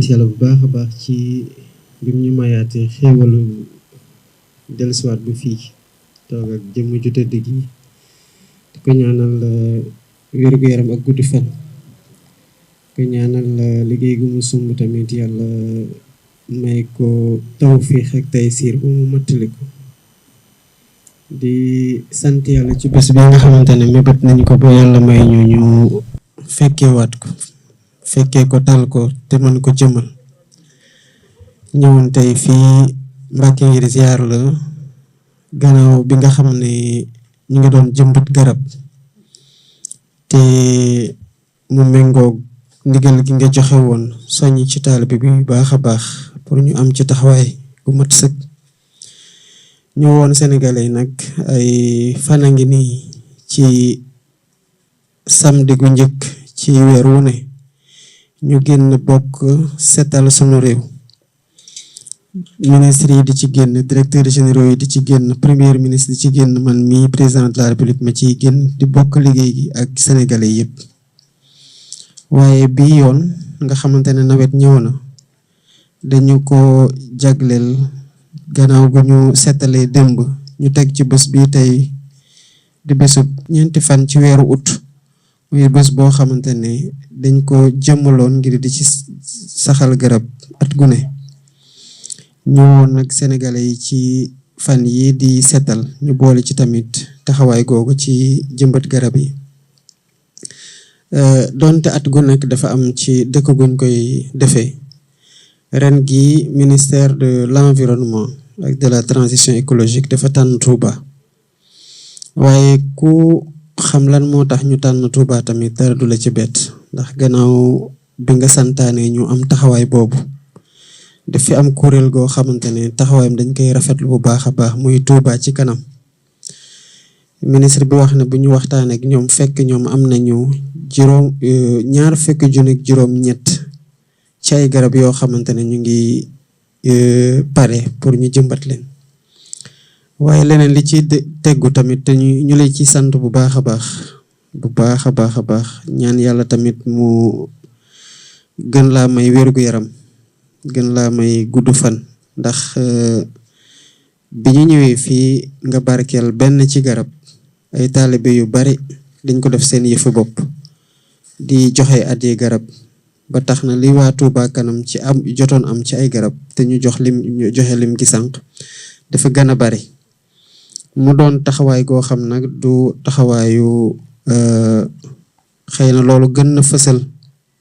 yàlla bu baax a baax ci bi ñu mayaatee xéewalu dellusiwaat bu fii toog ak jëmm ju tëdd gi di ko ñaanal wér-gu-yaram ak guddi fan ko ñaanal liggéey gu mu sumb tamit yàlla may ko tawfiix ak taysiir bu mu mottali ko di sant yàlla ci bés bi nga xamante ne mébét nañ ko ba yàlla may ñu fekkeewaat ko fekkee ko tal ko te mën ko jëmal ñëwoon tey fii Mbàkke ngir ziar la gannaaw bi nga xam ne ñu ngi doon jëmbat garab te mu méngoog ndigal gi nga joxe woon soññ ci taalibe bi bu baax a baax pour ñu am ci taxawaay bu mat sëkk ñu woon sénégalais nag ay fan a ngi nii ci samedi gu njëkk ci weer wu ne ñu génn bokk setal sunu réew ministre yi di ci génn directeur généraux yi di ci génn premier ministre di ci génn man mii président de la république ma ciy génn di bokk liggéey gi ak sénégalais yëpp waaye bii yoon nga xamante ne nawet ñëw na dañu ko jagleel gannaaw gu ñu setalee démb ñu teg ci bés bii tey di bésub 4 fan ci weeru août muy bés boo xamante ne dañ ko jëmmaloon ngir di ci saxal garab at gu ne ñëwoon nag sénégalais yi ci fan yi di setal ñu boole ci tamit taxawaay googu ci jëmbat garab yi donte at gu nekk dafa am ci dëkk guñ koy defee ren gi ministère de l'environnement ak de la transition écologique dafa tànn Touba waaye ku xam lan moo tax ñu tànn Touba tamit dara du la ci bett ndax gannaaw bi nga santaane ñu am taxawaay boobu dafi am kuréel goo xamante ne taxawaayam dañ koy rafetlu bu baax a baax muy Touba ci kanam ministre bi wax ne bu ñu waxtaan ak ñoom fekk ñoom am nañu ñaar fekk junni juróom-ñett ci ay garab yoo xamante ne ñu ngi pare pour ñu jëmbat leen waaye leneen li ci teggu tamit te ñu lay ci sant bu baax a baax a baax ñaan yàlla tamit mu gën laa may wér-gu-yaram gën laa may gudd fan ndax bi ñu ñëwee fii nga barkeel benn ci garab ay taalibe yu bari dañ ko def seen yëfu bopp di joxe addiya garab ba tax na li waa Touba kanam ci am jotoon am ci ay garab te ñu joxe lim gi sànq dafa gën a bari mu doon taxawaay goo xam nag du taxawaayu xëy na loolu gën na fësal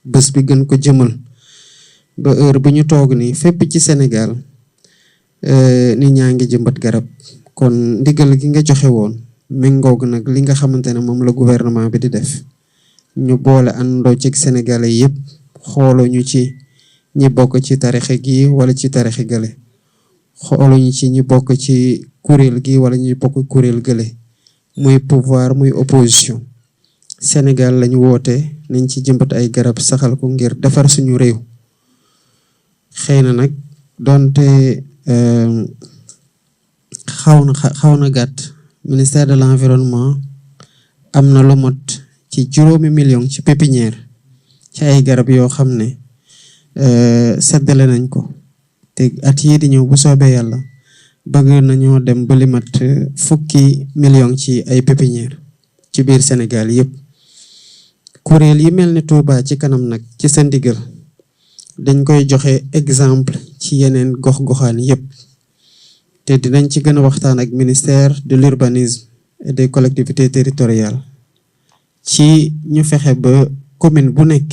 bés bi gën ko jëmal ba heure bu ñu toog nii fépp ci Sénégal nit ñaa ngi jëmbat garab kon ndigal gi nga joxe woon méngoog nag li nga xamante ne moom la gouvernement bi di def ñu boole àndoo ci Sénégalais yëpp xooluñu ci ñi bokk ci tarixe gi wala ci tarixe gële xooluñu ci ñi bokk ci kuréel gi wala ñi bokk kuréel gële muy pouvoir muy opposition Sénégal lañu woote nañ ci jëmbat ay garab saxal ko ngir defar suñu réew xëy na nag donte xaw na gàtt ministère de l'environnement am na lu mot ci 5 millions ci pépinière ci ay garab yoo xam ne seddale nañ ko te at yii di ñëw bu soobee yàlla bëgg nañoo dem ba li mat 10 millions ci ay pépinière ci biir Sénégal yëpp kuréel yi mel ni Touba ci kanam nag ci sa ndigal dañ koy joxe exemple ci yeneen gox-goxaan yëpp te dinañ ci gën a waxtaan ak ministère de l'urbanisme et des collectivités territoriales ci ñu fexe ba commune bu nekk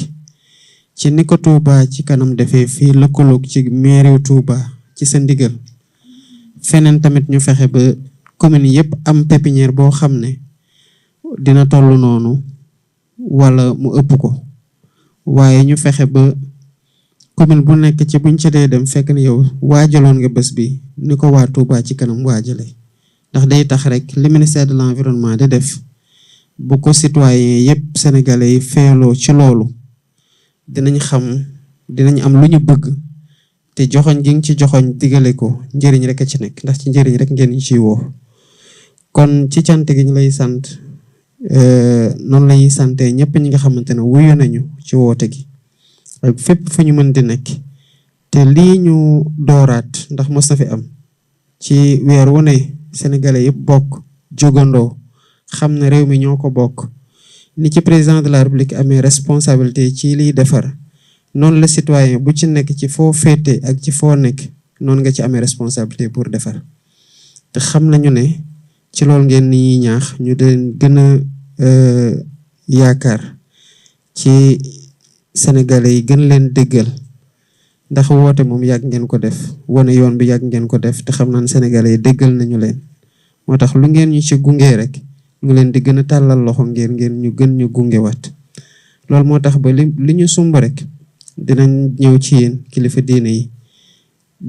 ci ni ko Touba ci kanam defee fii lëkkaloog ci mairie Touba ci sa ndigal feneen tamit ñu fexe ba commune yëpp am pépinière boo xam ne dina toll noonu wala mu ëpp ko waaye ñu fexe ba commune bu nekk ci buñ ci dee dem fekk ne yow waajaloon nga bés bi ni ko waa Touba ci kanam waajale ndax day tax rek li ministère de l'environnement di def bu ko citoyen yëpp sénégalais yi feeloo ci loolu dinañ am lu ñu bëgg te joxoñ gi nga ci joxoñ digale ko njëriñ rek a ci nekk ndax ci njëriñ rek ngeen ñu ciy woo kon ci cant gi ñu lay sant noonu la ñuy sante ñëpp ñi nga xamante ne wuyu nañu ci woote gi ak fépp fu ñu mën di nekk te lii ñu dooraat ndax mos na fi am ci weer wu ne sénégalais yëpp bokk jógandoo xam ne réew mi ñoo ko bokk ni ci président de la république amee responsabilité ci liy defar noonu la citoyen bu ci nekk ci foo féete ak ci foo nekk noonu nga ci amee responsabilité pour defar te xam nañu ne ci loolu ngeen ni ñaax ñu den gën a yaakaar ci sénégalais yi gën leen déggal ndax woote moom yàgg ngeen ko def wane yoon bi yàgg ngeen ko def te xam naan sénégalais yi déggal nañu leen moo tax lu ngeen ñu ci gunge rek ñu leen di gën a tàllal loxo ngeen ñu gën ñu gungewaat loolu moo tax ba li ñu sumb rek dinañ ñëw ci yéen kilifa diine yi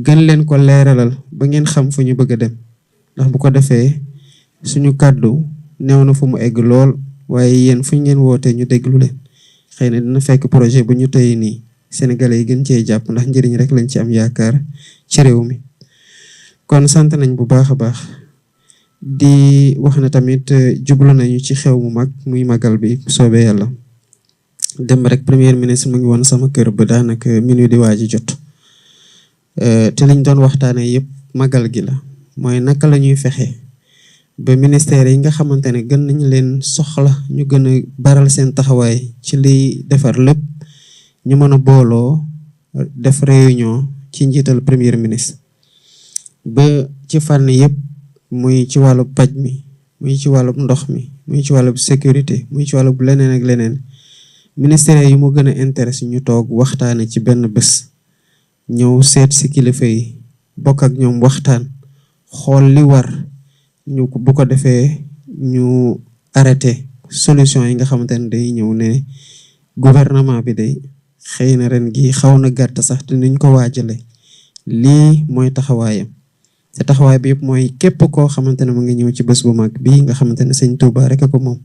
gën leen ko leeralal ba ngeen xam fu ñu bëgg a dem ndax bu ko defee suñu kàddu néew na fu mu egg lool waaye yéen fu ngeen wootee ñu déglu leen xëy na dina fekk projet bu ñu tey nii sénégalais yi gën cee jàpp ndax njëriñ rek lañ ci am yaakaar ci réew mi kon sant nañ bu baax a baax di wax na tamit jublu nañu ci xew mu mag muy magal bi soobee yàlla dem rek premier ministre mu ngi woon sama kër ba daanaka minuit di waaji jot te liñ doon waxtaanee yëpp magal gi la mooy naka la ñuy fexe ba ministère yi nga xamante ne gën nañ leen soxla ñu gën a baral seen taxawaay ci liy defar lépp ñu mën a booloo def réunion ci njiital premier ministre ba ci fànn yëpp muy ci wàllu paj mi muy ci wàllu ndox mi muy ci wàllu sécurité muy ci wàllu leneen ak leneen ministère yi mu gën a intéressé ñu toog waxtaane ci benn bés ñëw seet si kilifa yi bokk ak ñoom waxtaan xool li war ñu bu ko defee ñu arrêté solution yi nga xamante ne day ñëw ne gouvernement bi day xëy na ren gi xaw na gàtt sax te niñ ko waajale lii mooy taxawaayam te taxawaay bi yëpp mooy képp koo xamante ne mu ngi ñëw ci bés bu mag bii nga xamante ne sëñ Touba rek a ko moom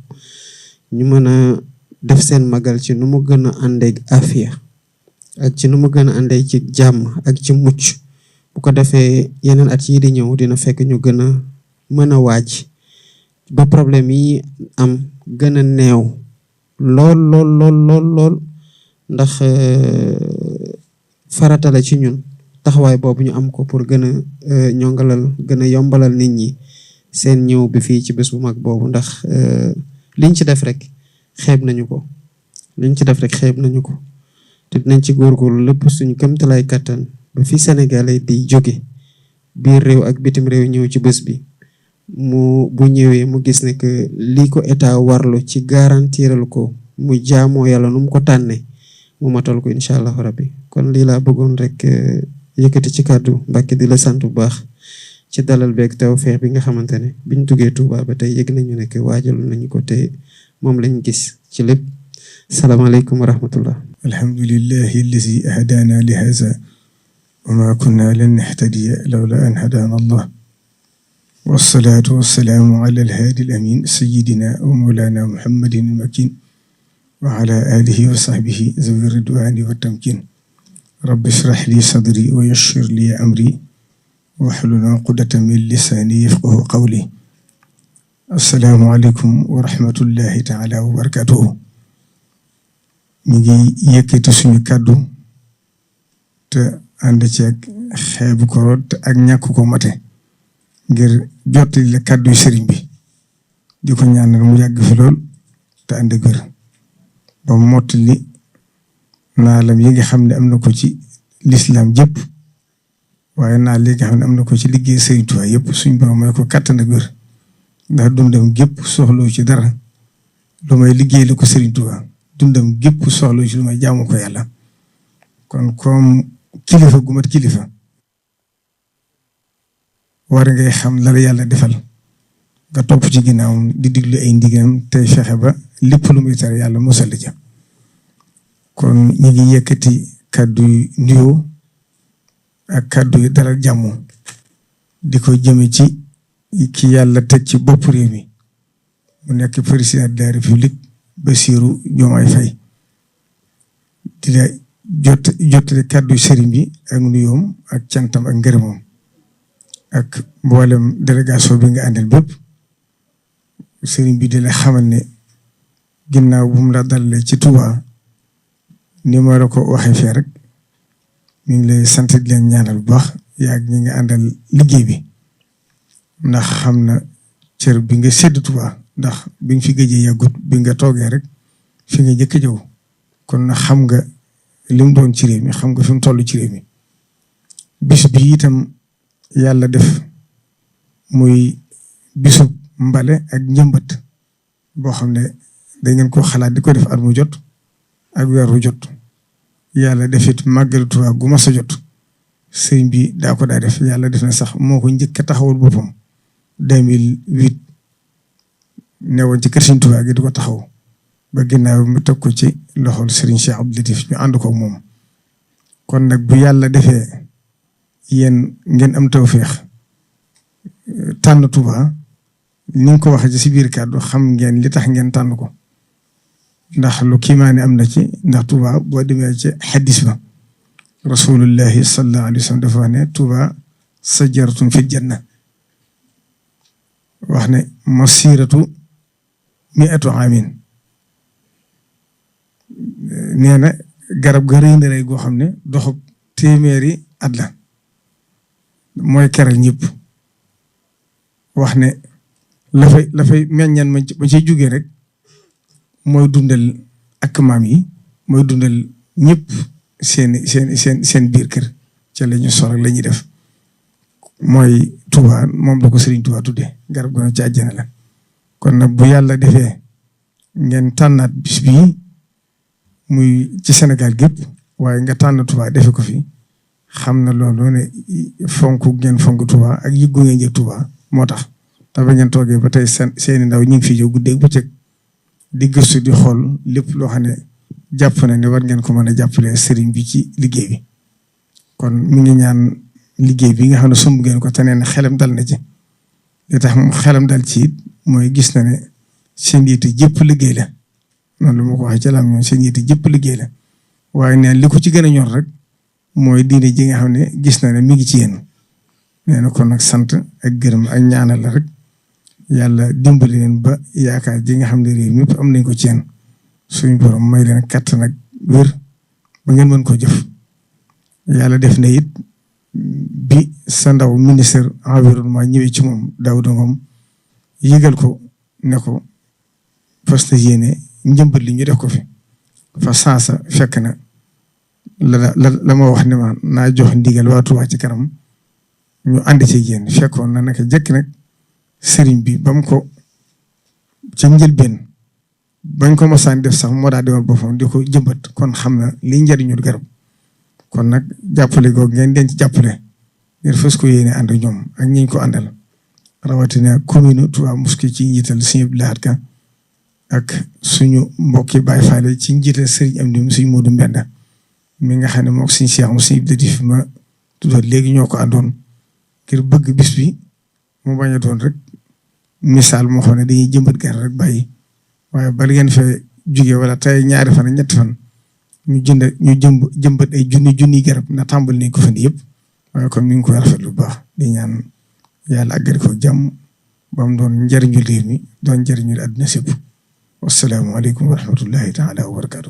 ñu mën a def seen magal ci nu mu gën a àndeeg afiya ak ci nu mu gën a àndeeg ci jàmm ak ci mucc bu ko defee yeneen at yii di ñëw dina fekk ñu gën a mën a waaj ba problème yi am gën a neew lool ndax farata la ci ñun taxawaay boobu ñu am ko pour gën a ñongalal gën a yombalal nit ñi seen ñëw bi fii ci bés bu mag boobu ndax liñ ci def rek xeeb nañu ko te dinañ ci góorgóorlu lépp suñu kéemtalaay kattan ba fi Sénégalais di jóge biir réew ak bitim réew ñëw ci bés bi bu ñëwee mu gis ne que lii ko état warlu ci garantiral ko mu jaamoo yàlla nu mu ko tànne mu matal ko incha allah rabbi kon lii laa bëggoon rek yëkkati ci kàddu Mbàkke di la sant bu baax ci dalal beeg tawfeex bi nga xamante ne biñ duggee Touba ba tey yëg nañu ne que waajal nañu ko te moom lañ gis ci lépp salaamaaleykum wa rahmatullah alhamdulillahi allazi hadaana li haza wa ma kunna lan nahtadiya lawla an hadaana allah wassalaatu wassalaamu ala alhaadi alamin sayidina wa mawlana muhammadin almakin wa ala alihi wa sahbihi zawi ridwani wa tamkin rabbi shrah li sadri wa yassir li amri wahlul uqdatan min lisani yafqahu qawli assalaamu aleykum wa rahmatullahi taala wa barakatuhu ñu ngi yëkkati suñu kàddu te ànd ci ak xeebu ko te ak ñàkk ko mate ngir jottali la kàddu sëriñ bi di ko ñaanal mu yàgg fi lool te ànd ak wér ba mottali naalam yi nga xam ne am na ko ci lislaam jëpp waaye naal yi nga xam ne am na ko ci liggéey Sëriñ Tuubaa yëpp suñ borom may ko kàttan ak wér ndax dundam gépp soxlawu ci dara lu may liggéey la ko Sëriñ Tuubaa dundam gépp soxlawu ci lu may jaamu ko yàlla kon comme kilifa gu mat kilifa war ngay xam la yàlla defal nga topp ci ginnaawam di diglu ay ndigam tey fexe ba lépp lu muy tere yàlla musal ja kon ñu ngi yëkkati kàddu yu nuyoo ak kàddu yu dalal jàmm di ko jëme ci ki yàlla teg ci bopp réew mi mu nekk président de la république Bassirou Diomaye Faye di la jottali kàddu sëriñ bi ak nuyoom ak cantam ak ngërëmam ak mboolem délégation bi nga àndal bépp sëriñ bi di la xamal ne ginnaaw bu mu la dalalee ci Touba ni ma la ko waxee fee rek mi ngi lay sant di leen ñaanal bu baax yaa ñi nga àndal liggéey bi ndax xam na cër bi nga sédd Touba ndax bi nga fi gëjee yàggut bi nga toogee rek fi nga jëkk jëw kon na xam nga li mu doon ci réew mi xam nga fi mu toll ci réew mi bis bi itam yàlla def muy bisub mbale ak njëmbat boo xam ne da ngeen ko xalaat di ko def at mu jot ak weer wu jot yàlla defit màggalu Tuubaa gu mas a jot sëriñ bi daa ko daa def yàlla def na sax moo ko njëkk a taxawul boppam 2008 newoon ci kër Sëriñ Tuubaa gi di ko taxaw ba ginnaaw mu teg ko ci loxol Serigne Cheikh Abdou Latif ñu ànd ko moom kon nag bu yàlla defee yéen ngeen am tawféex tànn Touba ni nga ko waxee ci si biir kàddu xam ngeen li tax ngeen tànn ko ndax lu kiimaane am na ci ndax Touba boo demee ci xaddis ba rasulullahi sallallahu alayhi wa sallam dafa wax ne Touba sajaratun fil janna wax ne masiratu mi'atu aamin nee na garab ga rëy na rëy goo xam ne doxub téeméeri at la mooy keral ñëpp wax ne la fay meññan ma ciy jógee rek mooy dundal ak maam yi mooy dundal ñëpp seen biir kër ca la ñu sol ak la ñuy def mooy Touba moom la ko Serigne Touba tuddee garab go ci àjjana la kon nag bu yàlla defee ngeen tànnaat bis bii muy ci Sénégal gépp waaye nga tànn Touba defe ko fi xam na loolu ne fonk ngeen fonk Touba ak yëggu ngeen jëg Touba moo tax te ba ngeen toogee ba tey seeni ndaw ñu ngi fi jóg guddeeg bëccëg di gëstu di xool lépp loo xam ne jàpp na ne war ngeen ko mën a jàppale sëriñ bi ci liggéey bi kon mi ngi ñaan liggéey bi nga xam ne sumb ngeen ko te neen xelam dal na ci li tax xelam dal ci it mooy gis na ne seen yitte jëpp liggéey la noonu lu ma ko waxee ci lam ñoom seen yitte jëpp liggéey la waaye neen li ko ci gën a ñor rek mooy diine ji nga xam ne gis na ne mi ngi ci yéen nee na kon nag sant ak gërëm ak ñaanal la rek yàlla dimbali leen ba yaakaar ji nga xam ne réew mépp am nañ ko ci yéen suñu borom may leen kàttan ak wér ba ngeen mën ko jëf yàlla def na it bi sa ndaw ministre environnement ñëwee ci moom Daouda Ngom yëgal ko ne ko fas na yéene njëmbat li ñu def ko fi fa sansa fekk na la ma wax ne ma naa jox ndigal waa Touba ci kanam ñu ànd ci yéen fekkoon na naka jëkk nag sëriñ bi ba mu ko ca njëlbeen bañ ko mosaan def sax moo daa demal boppam di ko jëmbat kon xam na li njariñul garab kon nag jàppale googu ngeen denc jàppale ngeen fas ko yéene ànd ñoom ak ñiñ ko àndal rawatina commune Touba Mosquée ci njiital Sëriñ Abdou Lahad Ka ak suñu mbokki Baye Fall ci njiital Sëriñ Amdi suñu Modou Mbenda mi nga xam ne moom suñu Cheikh mu suñu Latif ma tuddoon léegi ñoo ko àndoon ngir bëgg bis bi mu bañ a doon rek misaal moo xam ne dañuy jëmbat garab rek bàyyi waaye bala ngeen fee jugee wala tey ñaari fan ak ñetti fan ñu jëmbat ay junni garab na tàmbali nañ ko fan yëpp waaye kon mi ngi koy rafet lu baax di ñaan yàlla àggal ko jàmm ba mu doon njëriñu réew mi doon njëriñu àdduna sépp wassalaamu aleykum wa rahmatullahi taala wa barakaatu